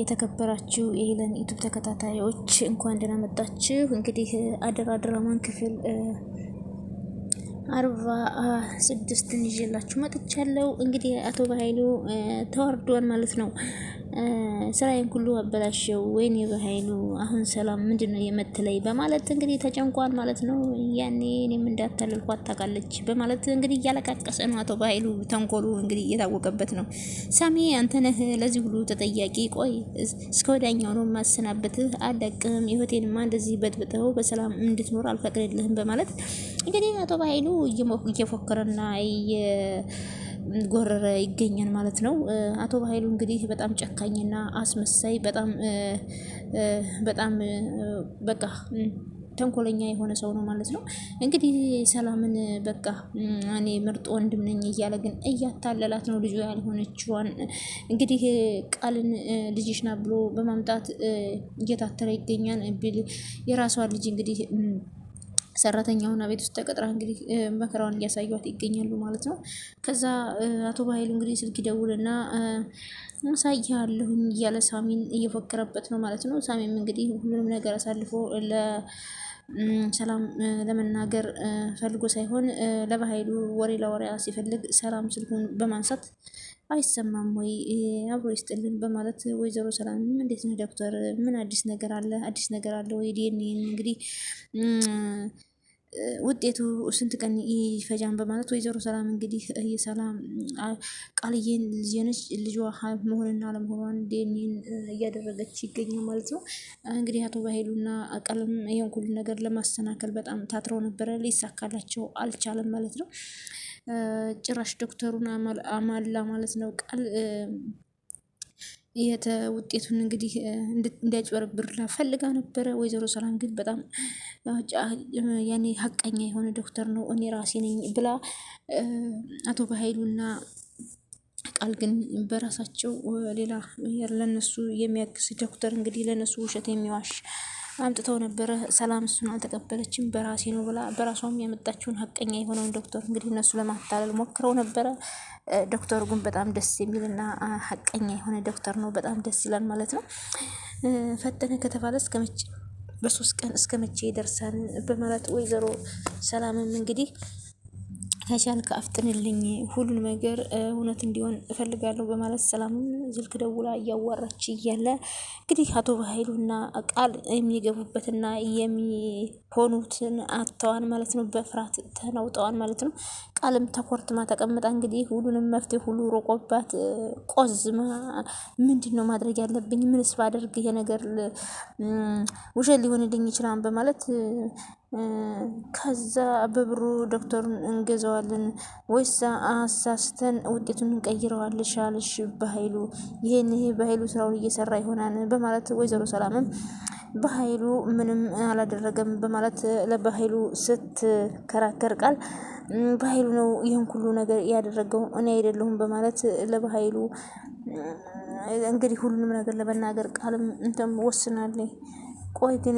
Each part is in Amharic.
የተከበራችሁ የሄለን ዩቲዩብ ተከታታዮች እንኳን ደህና መጣችሁ። እንግዲህ አደራ ድራማን ክፍል 46 ይዤላችሁ መጥቻለሁ። እንግዲህ አቶ በኃይሉ ተዋርዷል ማለት ነው። ስራዬን ሁሉ አበላሸው፣ ወይኔ በኃይሉ አሁን ሰላም ምንድነው የምትለይ በማለት እንግዲህ ተጨንቋል ማለት ነው። ያኔ እኔም እንዳታለልኳት ታውቃለች በማለት እንግዲህ እያለቃቀሰ ነው አቶ በኃይሉ። ተንኮሉ እንግዲህ እየታወቀበት ነው። ሳሚ አንተ ነህ ለዚህ ሁሉ ተጠያቂ። ቆይ እስከ ወዲያኛው ነው ማሰናበትህ፣ አለቅም። ህይወቴንማ እንደዚህ በጥብጠው በሰላም እንድትኖር አልፈቅድልህም በማለት እንግዲህ አቶ በኃይሉ እየፎከረና ጎረረ ይገኛል ማለት ነው። አቶ በኃይሉ እንግዲህ በጣም ጨካኝና አስመሳይ በጣም በቃ ተንኮለኛ የሆነ ሰው ነው ማለት ነው። እንግዲህ ሰላምን በቃ እኔ ምርጥ ወንድም ነኝ እያለ ግን እያታለላት ነው። ልጁ ያልሆነችዋን እንግዲህ ቃልን ልጅሽ ናት ብሎ በማምጣት እየታተረ ይገኛል። የራሷን ልጅ እንግዲህ ሰራተኛውና ቤት ውስጥ ተቀጥራ እንግዲህ መከራውን እያሳዩት ይገኛሉ ማለት ነው። ከዛ አቶ በኃይሉ እንግዲህ ስልክ ይደውልና አሳያለሁኝ እያለ ሳሚን እየፎከረበት ነው ማለት ነው። ሳሚም እንግዲህ ሁሉንም ነገር አሳልፎ ለሰላም ለመናገር ፈልጎ ሳይሆን ለበኃይሉ ወሬ ለወሬ ሲፈልግ ሰላም ስልኩን በማንሳት አይሰማም ወይ አብሮ ይስጥልን በማለት ወይዘሮ ሰላም እንዴት ነው ዶክተር፣ ምን አዲስ ነገር አለ? አዲስ ነገር አለ ወይ? ዲኤንኤ እንግዲህ ውጤቱ ስንት ቀን ይፈጃን በማለት ወይዘሮ ሰላም እንግዲህ የሰላም ቃልዬን ልጇ መሆንና አለመሆኗን ዲኤንኤን እያደረገች ይገኛል ማለት ነው። እንግዲህ አቶ በኃይሉና ቃልም ይሄን ሁሉ ነገር ለማሰናከል በጣም ታትረው ነበረ፣ ሊሳካላቸው አልቻለም ማለት ነው። ጭራሽ ዶክተሩን አማላ ማለት ነው ቃል ውጤቱን እንግዲህ እንዲያጭበረብርላ ፈልጋ ነበረ። ወይዘሮ ሰላም ግን በጣም ያኔ ሀቀኛ የሆነ ዶክተር ነው እኔ ራሴ ነኝ ብላ አቶ በኃይሉና ቃል ግን በራሳቸው ሌላ ለነሱ የሚያግዝ ዶክተር እንግዲህ ለነሱ ውሸት የሚዋሽ አምጥተው ነበረ። ሰላም እሱን አልተቀበለችም። በራሴ ነው ብላ በራሷም ያመጣችውን ሀቀኛ የሆነውን ዶክተር እንግዲህ እነሱ ለማታለል ሞክረው ነበረ። ዶክተሩ ግን በጣም ደስ የሚልና ሀቀኛ የሆነ ዶክተር ነው። በጣም ደስ ይላል ማለት ነው። ፈጠነ ከተባለ እስከ መቼ በ3 ቀን እስከ መቼ ይደርሳል በማለት ወይዘሮ ሰላምም እንግዲህ ከቻልክ አፍጥንልኝ፣ ሁሉን ነገር እውነት እንዲሆን እፈልጋለሁ በማለት ሰላምን ስልክ ደውላ እያዋራች እያለ እንግዲህ አቶ በኃይሉና ቃል የሚገቡበትና የሚሆኑትን አጥተዋል ማለት ነው። በፍርሃት ተናውጠዋል ማለት ነው። ቃልም ተኮርትማ ተቀምጣ እንግዲህ ሁሉንም መፍትሄ ሁሉ ሮቆባት ቆዝማ ምንድን ነው ማድረግ ያለብኝ? ምንስ ባደርግ ይሄ ነገር ውሸት ሊሆንልኝ ይችላል በማለት ከዛ በብሩ ዶክተሩን እንገዛዋለን ወይስ አሳስተን ውጤቱን እንቀይረዋለን ሻልሽ በኃይሉ ይሄ በኃይሉ ስራውን እየሰራ ይሆናል በማለት ወይዘሮ ሰላምም በኃይሉ ምንም አላደረገም በማለት ለበኃይሉ ስትከራከር ቃል በኃይሉ ነው ይህን ሁሉ ነገር ያደረገው እኔ አይደለሁም በማለት ለበኃይሉ እንግዲህ ሁሉንም ነገር ለመናገር ቃልም ወስናለኝ። ቆይ ግን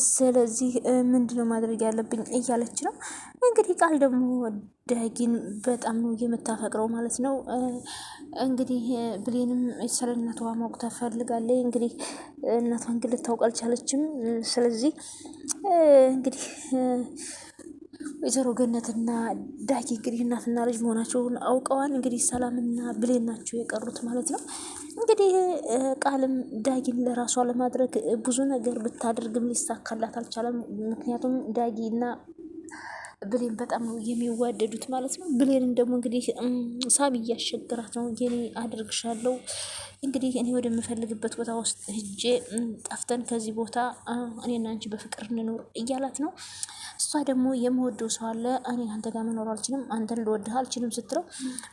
ስለዚህ ምንድነው ማድረግ ያለብኝ እያለች ነው እንግዲህ። ቃል ደግሞ ዳጊን በጣም ነው የምታፈቅረው ማለት ነው። እንግዲህ ብሌንም ስለ እናቷ ማወቅ ትፈልጋለች። እንግዲህ እናቷን ግን ልታውቅ አልቻለችም። ስለዚህ እንግዲህ ወይዘሮ ገነትና ዳጊ እንግዲህ እናትና ልጅ መሆናቸውን አውቀዋል። እንግዲህ ሰላምና ብሌን ናቸው የቀሩት ማለት ነው። እንግዲህ ቃልም ዳጊን ለራሷ ለማድረግ ብዙ ነገር ብታደርግም ሊሳካላት አልቻለም። ምክንያቱም ዳጊና ብሌን በጣም ነው የሚዋደዱት ማለት ነው። ብሌንን ደግሞ እንግዲህ ሳቢ እያስቸገራት ነው። የኔ አድርግሻለሁ እንግዲህ እኔ ወደምፈልግበት ቦታ ውስጥ ሂጄ ጠፍተን ከዚህ ቦታ እኔና አንቺ በፍቅር እንኖር እያላት ነው። እሷ ደግሞ የምወደው ሰው አለ፣ እኔ አንተ ጋር መኖር አልችልም፣ አንተን ልወድህ አልችልም ስትለው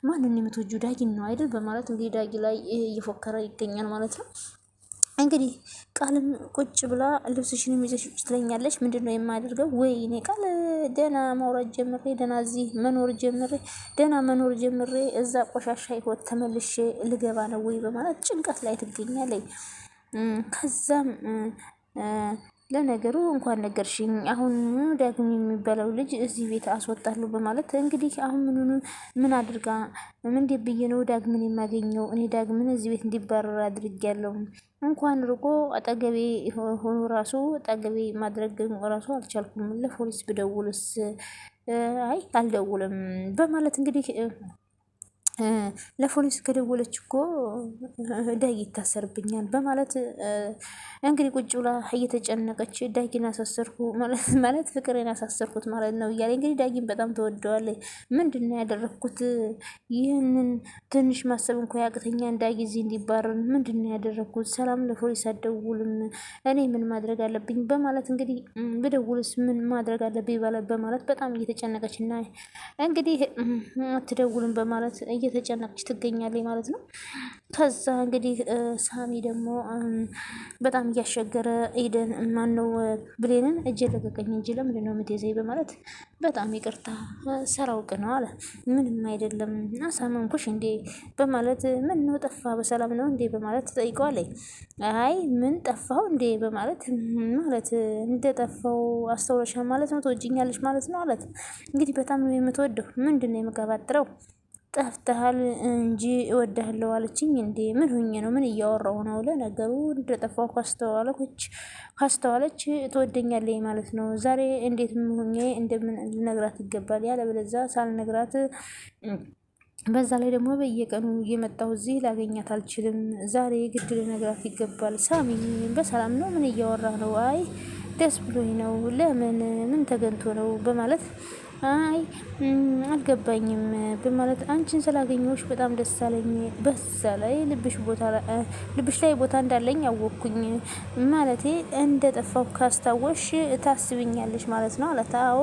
ማንን የምትወጂው ዳጊን ነው አይደል በማለት እንግዲህ ዳጊ ላይ እየፎከረ ይገኛል ማለት ነው። እንግዲህ ቃልም ቁጭ ብላ ልብስሽን ይዘሽ ውጭ ትለኛለች። ምንድነው የማደርገው? ወይ እኔ ቃል ደህና ማውራት ጀምሬ ደህና እዚህ መኖር ጀምሬ እዛ ቆሻሻ ህይወት ተመልሼ ልገባ ነው ወይ በማለት ጭንቀት ላይ ትገኛለች። ከዛም ለነገሩ እንኳን ነገርሽኝ። አሁን ዳግም የሚባለው ልጅ እዚህ ቤት አስወጣለሁ በማለት እንግዲህ አሁን ምን አድርጋ ምን ብዬ ነው ዳግምን የማገኘው? እኔ ዳግምን እዚህ ቤት እንዲባረር አድርጌያለሁ። እንኳን ርቆ አጠገቤ ሆኖ ራሱ አጠገቤ ማድረግ ራሱ አልቻልኩም። ለፖሊስ ብደውልስ? አይ አልደውልም በማለት እንግዲህ ለፖሊስ ከደወለች እኮ ዳጊ ይታሰርብኛል በማለት እንግዲህ ቁጭ ብላ እየተጨነቀች ዳጊን አሳሰርኩ ማለት ፍቅሬን አሳሰርኩት ማለት ነው እያለ እንግዲህ ዳጊን በጣም ተወደዋለች። ምንድን ነው ያደረግኩት? ይህንን ትንሽ ማሰብ እንኳ ያቅተኛል። ዳጊ እዚህ እንዲባረር ምንድን ነው ያደረግኩት? ሰላም ለፖሊስ አትደውልም? እኔ ምን ማድረግ አለብኝ? በማለት እንግዲህ ብደውልስ ምን ማድረግ አለብኝ በማለት በጣም እየተጨነቀች እና እንግዲህ አትደውልም በማለት እየተጨነቀች ትገኛለች ማለት ነው። ከዛ እንግዲህ ሳሚ ደግሞ በጣም እያሸገረ ኤደን ማነው ብሌንን እጅ ለቀቀኝ እንጂ ለምንድን ነው የምትይዘኝ? በማለት በጣም ይቅርታ ሰራውቅ ነው አለ። ምንም አይደለም አሳመንኩሽ እንዴ? በማለት ምን ነው ጠፋ በሰላም ነው እንዴ? በማለት ትጠይቀዋለች። አይ ምን ጠፋው እንዴ? በማለት ማለት እንደጠፋው አስተውለሻል ማለት ነው? ትወጂኛለሽ ማለት ነው አለት። እንግዲህ በጣም ነው የምትወደው። ምንድን ነው የምቀባጥረው? ጠፍተሃል እንጂ እወድሃለሁ አለችኝ እንዴ? ምን ሆኜ ነው? ምን እያወራሁ ነው? ለነገሩ እንደጠፋሁ ካስተዋለች ትወደኛለች ማለት ነው። ዛሬ እንዴት ሆኜ እንደምን ልነግራት ይገባል። ያለበለዚያ ሳልነግራት በዛ ላይ ደግሞ በየቀኑ እየመጣሁ እዚህ ላገኛት አልችልም። ዛሬ ግድ ልነግራት ይገባል። ሳሚ በሰላም ነው? ምን እያወራህ ነው? አይ ደስ ብሎኝ ነው። ለምን? ምን ተገንቶ ነው? በማለት አይ አልገባኝም በማለት አንቺን ስላገኘሁሽ በጣም ደስ አለኝ። በዛ ላይ ልብሽ ላይ ቦታ እንዳለኝ አወቅኩኝ። ማለቴ እንደጠፋሁ ካስታወሽ ታስብኛለሽ ማለት ነው አላት። አዎ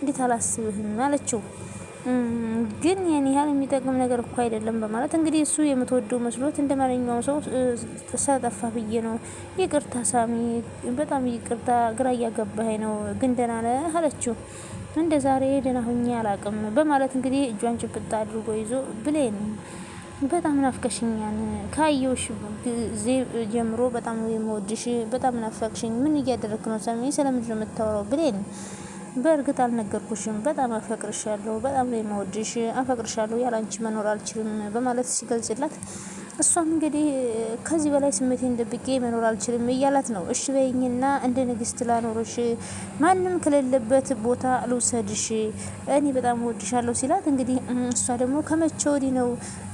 እንዴት አላስብህም አለችው። ግን ያን ያህል የሚጠቅም ነገር እኮ አይደለም በማለት እንግዲህ እሱ የምትወደው መስሎት እንደ ማንኛውም ሰው ስለጠፋ ብዬ ነው። ይቅርታ ሳሚ፣ በጣም ይቅርታ፣ ግራ እያገባኸኝ ነው። ግን ደህና ነህ አለችው። እንደ ዛሬ ደህና ሁኜ አላውቅም በማለት እንግዲህ እጇን ጭብጥ አድርጎ ይዞ ብሌን በጣም ናፍቀሽኛል። ካየሁሽ ጊዜ ጀምሮ በጣም ነው የምወድሽ። በጣም ናፈቅሽኝ። ምን እያደረግክ ነው ሳሚ? ስለምንድን ነው የምታወራው? ብሌን በእርግጥ አልነገርኩሽም። በጣም አፈቅርሻለሁ። በጣም ነው የምወድሽ። አፈቅርሻለሁ። ያላንቺ መኖር አልችልም በማለት ሲገልጽላት እሷም እንግዲህ ከዚህ በላይ ስሜቴን ደብቄ መኖር አልችልም እያላት ነው። እሺ በይኝና እንደ ንግስት ላኖርሽ፣ ማንም ከሌለበት ቦታ ልውሰድሽ፣ እኔ በጣም እወድሻለሁ ሲላት እንግዲህ እሷ ደግሞ ከመቼ ወዲህ ነው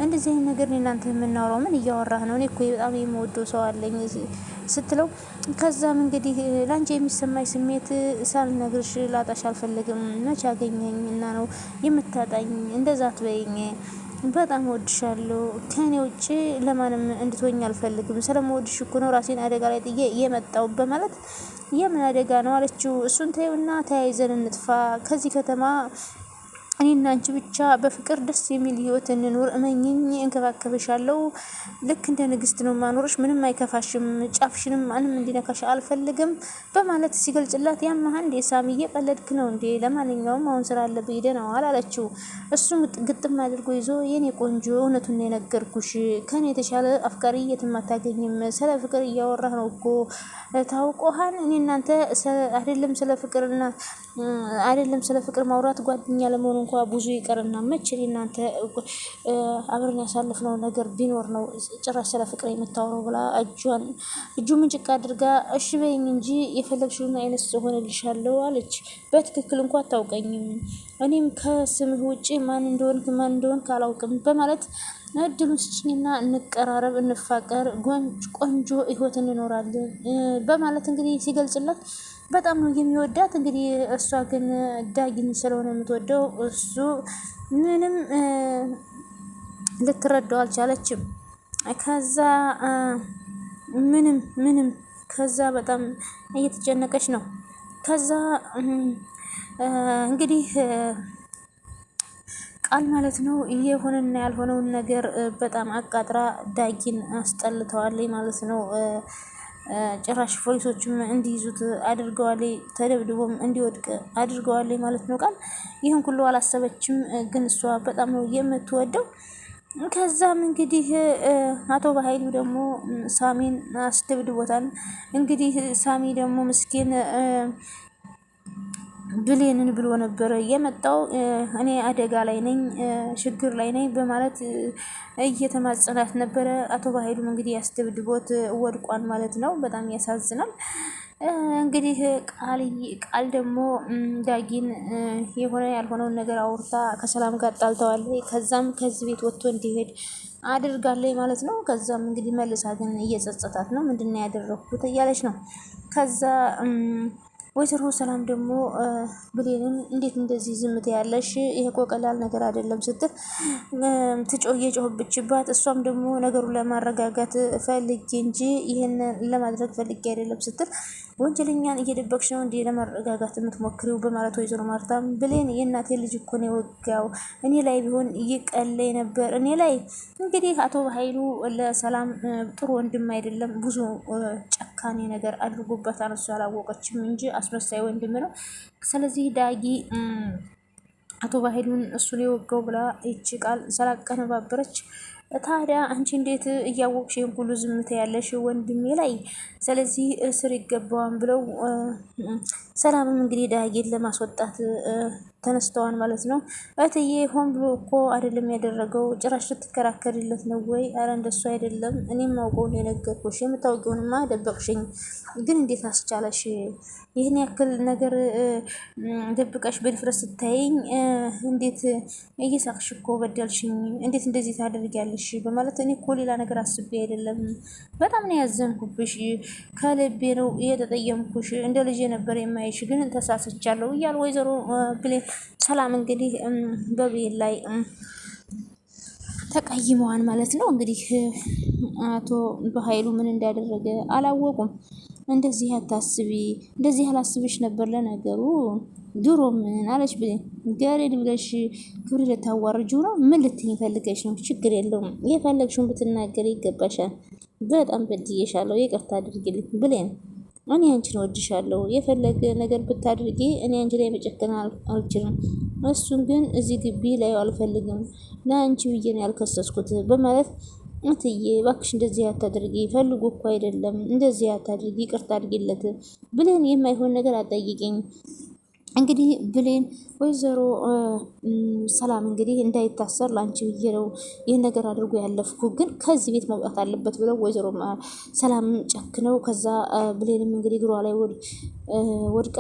እንደዚህ አይነት ነገር እናንተ የምናወራው? ምን እያወራህ ነው? እኔ እኮ በጣም የምወደው ሰው አለኝ ስትለው ከዛም እንግዲህ ላንቺ የሚሰማኝ ስሜት ሳልነግርሽ ላጣሽ አልፈልግም። መቼ አገኘኝ እና ነው የምታጣኝ? እንደዛ አትበይኝ። በጣም ወድሻለሁ። ከኔ ውጭ ለማንም እንድትሆኝ አልፈልግም። ስለምወድሽ እኮ ነው ራሴን አደጋ ላይ ጥዬ የመጣው በማለት የምን አደጋ ነው አለችው። እሱን ተይውና ተያይዘን እንጥፋ ከዚህ ከተማ እኔና አንቺ ብቻ በፍቅር ደስ የሚል ህይወት እንኑር። እመኝኝ፣ እንከባከብሻለሁ። ልክ እንደ ንግስት ነው ማኖርሽ። ምንም አይከፋሽም። ጫፍሽንም ማንም እንዲነካሽ አልፈልግም በማለት ሲገልጽላት ያማህ እንዴ ሳሚ እየቀለድክ ነው እንዴ? ለማንኛውም አሁን ስራ አለብኝ ደህና ዋል አለችው። እሱም ግጥም አድርጎ ይዞ የኔ ቆንጆ እውነቱን የነገርኩሽ ከኔ የተሻለ አፍቃሪ የትም አታገኝም። ስለ ፍቅር እያወራህ ነው እኮ ታውቆሃን። እኔ እናንተ አይደለም ስለ ፍቅር ማውራት ጓደኛ ለመሆኑ እንኳ ብዙ ይቀርና መቼ እናንተ አብረን ያሳለፍነው ነገር ቢኖር ነው ጭራሽ ስለ ፍቅር የምታወራው ብላ እጁ ምንጭቅ አድርጋ እሺ በይኝ እንጂ የፈለግሽውን አይነት ሆነልሻለሁ አለች። በትክክል እንኳ አታውቀኝም፣ እኔም ከስምህ ውጭ ማን እንደሆንክ አላውቅም በማለት እድሉን ስጭኝና እንቀራረብ፣ እንፋቀር፣ ቆንጆ ህይወት እንኖራለን በማለት እንግዲህ ሲገልጽላት በጣም ነው የሚወዳት። እንግዲህ እሷ ግን ዳጊን ስለሆነ የምትወደው እሱ ምንም ልትረዳው አልቻለችም። ከዛ ምንም ከዛ በጣም እየተጨነቀች ነው። ከዛ እንግዲህ ቃል ማለት ነው የሆነና ያልሆነውን ነገር በጣም አቃጥራ ዳጊን አስጠልተዋለች ማለት ነው። ጭራሽ ፖሊሶችም እንዲይዙት አድርገዋል። ተደብድቦም እንዲወድቅ አድርገዋል ማለት ነው። ቃል ይህን ሁሉ አላሰበችም፣ ግን እሷ በጣም ነው የምትወደው። ከዛም እንግዲህ አቶ በኃይሉ ደግሞ ሳሚን አስደብድቦታል። እንግዲህ ሳሚ ደግሞ ምስኪን ብሌንን ብሎ ነበረ የመጣው እኔ አደጋ ላይ ነኝ፣ ችግር ላይ ነኝ በማለት እየተማጸናት ነበረ። አቶ በኃይሉም እንግዲህ ያስደብድቦት ወድቋል ማለት ነው። በጣም ያሳዝናል። እንግዲህ ቃል ደግሞ ዳጊን የሆነ ያልሆነውን ነገር አውርታ ከሰላም ጋር ጣልተዋለች። ከዛም ከዚህ ቤት ወጥቶ እንዲሄድ አድርጋለች ማለት ነው። ከዛም እንግዲህ መልሳ ግን እየጸጸታት ነው። ምንድነው ያደረኩት እያለች ነው። ከዛ ወይዘሮ ሰላም ደግሞ ብሌንን እንዴት እንደዚህ ዝምት ያለሽ? ይሄ እኮ ቀላል ነገር አይደለም ስትል እየጮህብችባት፣ እሷም ደግሞ ነገሩን ለማረጋጋት ፈልጌ እንጂ ይህን ለማድረግ ፈልጌ አይደለም ስትል ወንጀለኛን እየደበቅሽ ነው እንዲህ ለማረጋጋት የምትሞክሪው? በማለት ወይዘሮ ማርታም ብሌን የእናቴ ልጅ እኮ ነው የወጋው፣ እኔ ላይ ቢሆን ይቀለኝ ነበር። እኔ ላይ እንግዲህ አቶ ኃይሉ ለሰላም ጥሩ ወንድም አይደለም፣ ብዙ ጨካኔ ነገር አድርጎበታል። እሱ አላወቀችም እንጂ አስመሳይ ወንድም ነው። ስለዚህ ዳጊ አቶ በኃይሉን እሱን የወጋው ብላ ይቺ ቃል ስላቀነባበረች ታዲያ አንቺ እንዴት እያወቅሽ ሁሉ ዝምታ ያለሽ ወንድሜ ላይ? ስለዚህ እስር ይገባዋን ብለው ሰላምም እንግዲህ ዳጊን ለማስወጣት ተነስተዋል ማለት ነው። እትዬ ሆን ብሎ እኮ አይደለም ያደረገው፣ ጭራሽ ልትከራከሪለት ነው ወይ? አረ እንደሱ አይደለም፣ እኔም ማውቀውን የነገርኩሽ፣ የምታውቂውንማ ደበቅሽኝ። ግን እንዴት አስቻለሽ? ይህን ያክል ነገር ደብቀሽ በድፍረት ስታይኝ እንዴት እየሳቅሽ እኮ በደልሽኝ፣ እንዴት እንደዚህ ታደርጊያለሽ? በማለት እኔ እኮ ሌላ ነገር አስቤ አይደለም፣ በጣም ነው ያዘንኩብሽ፣ ከልቤ ነው እየተጠየምኩሽ፣ እንደ ልጄ ነበር የማይሽ፣ ግን ተሳስቻለሁ እያሉ ወይዘሮ ብሌን ሰላም እንግዲህ በብሌን ላይ ተቀይመዋል ማለት ነው። እንግዲህ አቶ በኃይሉ ምን እንዳደረገ አላወቁም። እንደዚህ አታስቢ፣ እንደዚህ አላስብሽ ነበር ለነገሩ ድሮ ምን አለች ብሌን፣ ገሬድ ብለሽ ክብር ልታዋርጁ ነው? ምን ልትኝ ፈልገሽ ነው? ችግር የለውም የፈለግሽውን ብትናገር ይገባሻል። በጣም በድዬሻለሁ፣ ይቅርታ አድርጊልኝ ብሌን። እኔ አንቺን ወድሻለሁ፣ የፈለገ ነገር ብታድርጊ እኔ አንቺ ላይ መጨከን አልችልም። እሱን ግን እዚህ ግቢ ላይ አልፈልግም፣ ለአንቺ ብዬ ነው ያልከሰስኩት በማለት እትዬ እባክሽ እንደዚህ አታድርጊ፣ ፈልጎ እኮ አይደለም፣ እንደዚህ አታድርጊ፣ ይቅርታ አድርጊለት ብሌን፣ የማይሆን ነገር አትጠይቂኝ። እንግዲህ ብሌን ወይዘሮ ሰላም እንግዲህ እንዳይታሰር ላንቺ ብዬ ነው ይህን ነገር አድርጎ ያለፍኩ፣ ግን ከዚህ ቤት መውጣት አለበት ብለው ወይዘሮ ሰላም ጨክነው፣ ከዛ ብሌንም እንግዲህ እግሯ ላይ ወድቃ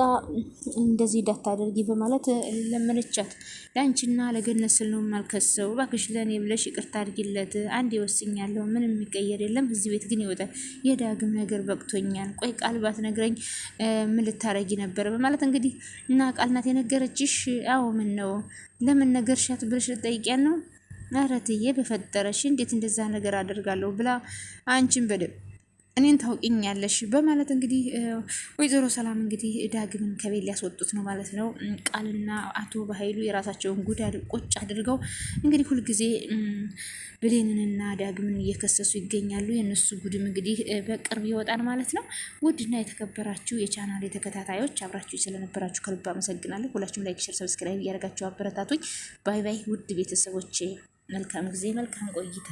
እንደዚህ እንዳታደርጊ በማለት ለመነቻት። ለአንቺና ለገነት ስል ነው የማልከሰው፣ እባክሽ ለእኔ ብለሽ ይቅርታ አድርጊለት፣ አንድ ይወስኛለሁ፣ ምንም የሚቀየር የለም፣ እዚህ ቤት ግን ይወጣል፣ የዳግም ነገር በቅቶኛል፣ ቆይ ቃል ባትነግረኝ ምን ልታረጊ ነበር? በማለት እንግዲህ እና ቃል ናት የነገረችሽ? አዎ ምን ነው ለምን ነገርሻት ብለሽ ልጠይቂያት ነው? ኧረ እትዬ በፈጠረሽ እንዴት እንደዛ ነገር አደርጋለሁ ብላ አንቺን በደብ እኔን ታውቂኛለሽ በማለት እንግዲህ ወይዘሮ ሰላም እንግዲህ ዳግምን ከቤት ሊያስወጡት ነው ማለት ነው። ቃልና አቶ በኃይሉ የራሳቸውን ጉድ ቁጭ አድርገው እንግዲህ ሁልጊዜ ብሌንንና ዳግምን እየከሰሱ ይገኛሉ። የእነሱ ጉድም እንግዲህ በቅርብ ይወጣል ማለት ነው። ውድና የተከበራችሁ የቻናል ተከታታዮች አብራችሁ ስለነበራችሁ ከልብ አመሰግናለሁ። ሁላችሁም ላይክ፣ ሼር፣ ሰብስክራይብ እያደረጋችሁ አበረታቱኝ። ባይ ባይ ውድ ቤተሰቦቼ፣ መልካም ጊዜ፣ መልካም ቆይታ